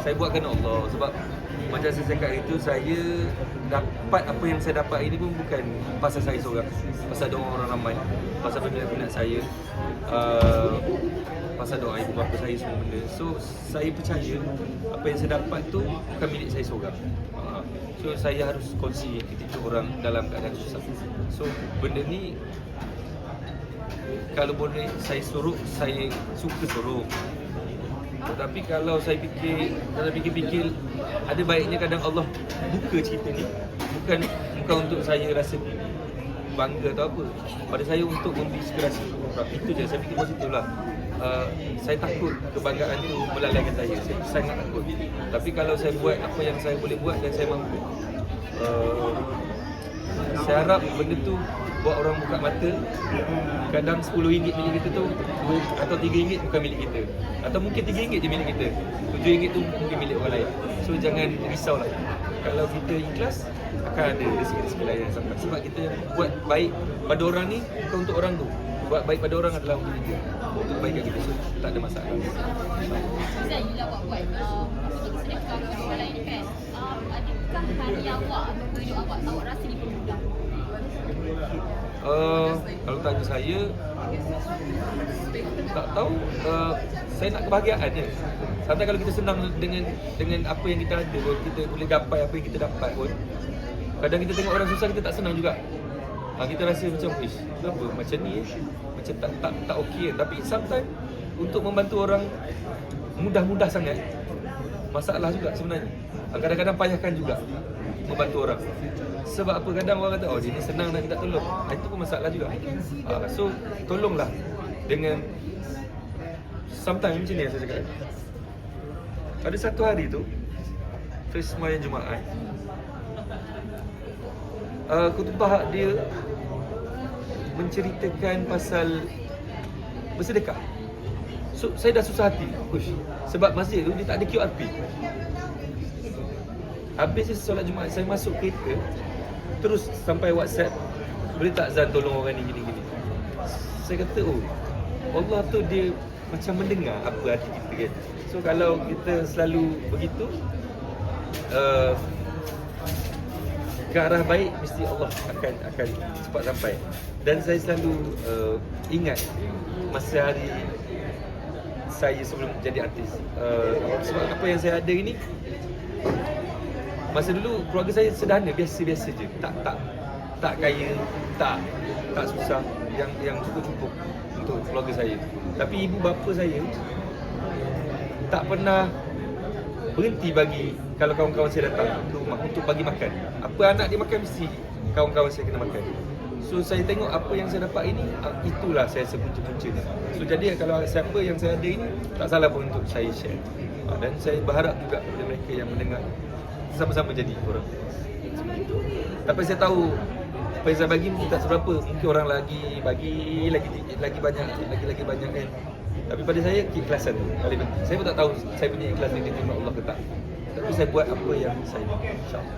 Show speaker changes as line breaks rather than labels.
saya buat kerana Allah. Sebab macam saya cakap itu, saya dapat apa yang saya dapat ini pun bukan pasal saya seorang, pasal doa orang ramai, pasal peminat-peminat saya, pasal doa ibu bapa saya, semua benda. So saya percaya apa yang saya dapat tu bukan milik saya seorang. So saya harus kongsi ketika orang dalam keadaan susah. So benda ni kalau boleh saya suruh, saya suka suruh. Tetapi kalau saya fikir, ada baiknya kadang Allah buka cerita ni bukan untuk saya rasa bangga atau apa. Pada saya untuk memberi inspirasi. Itu je, saya fikir positif lah. Saya takut kebanggaan tu melalaikan saya sangat takut. Tapi kalau saya buat apa yang saya boleh buat dan saya mampu, saya harap benda tu buat orang buka mata. Kadang RM10 milik kita tu, atau RM3 bukan milik kita, atau mungkin RM3 je milik kita, RM7 tu mungkin milik orang lain. So jangan risaulah. Kalau kita ikhlas, akan ada rezeki-rezeki lain yang sampai. Sebab kita buat baik pada orang ni bukan untuk orang tu. Buat baik pada orang adalah untuk kita, untuk kebaikan kita. So tak ada masalah.
Saya gila buat sedekah ke orang lain ni kan. Adakah hari awak atau hidup awak rasa dipermudah?
Kalau tanya saya, tak tahu. Saya nak kebahagiaan je. Sampai kalau kita senang dengan apa yang kita ada, kita boleh gapai apa yang kita dapat pun, kadang kita tengok orang susah, kita tak senang juga. Kita rasa macam, kenapa macam ni, macam tak okey. Tapi sometimes untuk membantu orang mudah-mudah sangat, masalah juga sebenarnya. Kadang-kadang payahkan juga membantu orang. Sebab apa, kadang orang kata, dia ni senang nak kita tolong. Itu pun masalah juga. So tolonglah dengan sometimes macam ni yang saya cakap. Ada satu hari tu, first sembahyang Jumaat, khutbah dia menceritakan pasal bersedekah. So saya dah susah hati, sebab masjid tu dia tak ada QRP. Habis saya solat Jumaat, saya masuk kereta, terus sampai WhatsApp, boleh tak Zan tolong orang ni gini-gini. Saya kata, Allah tu dia macam mendengar apa hati kita kan. So kalau kita selalu begitu, ke arah baik, mesti Allah akan cepat sampai. Dan saya selalu ingat masa hari saya sebelum jadi artis. Sebab apa yang saya ada ini, masa dulu keluarga saya sederhana, biasa-biasa je. Tak kaya, tak susah, yang cukup-cukup untuk keluarga saya. Tapi ibu bapa saya tak pernah berhenti bagi, kalau kawan-kawan saya datang ke rumah untuk bagi makan. Apa anak dia makan, mesti kawan-kawan saya kena makan. So saya tengok apa yang saya dapat ini, itulah saya rasa punca-punca. So jadi kalau siapa yang saya ada ini, tak salah pun untuk saya share. Dan saya berharap juga kepada mereka yang mendengar, sama-sama jadi orang. Tapi saya tahu apa yang saya bagi mungkin tak seberapa. Mungkin orang lagi bagi lagi banyak kan. Tapi pada saya, keikhlasan tu paling penting. Saya pun tak tahu saya punya ikhlas ni diterima Allah ke tak. Tapi saya buat apa yang saya mahu, insya-Allah.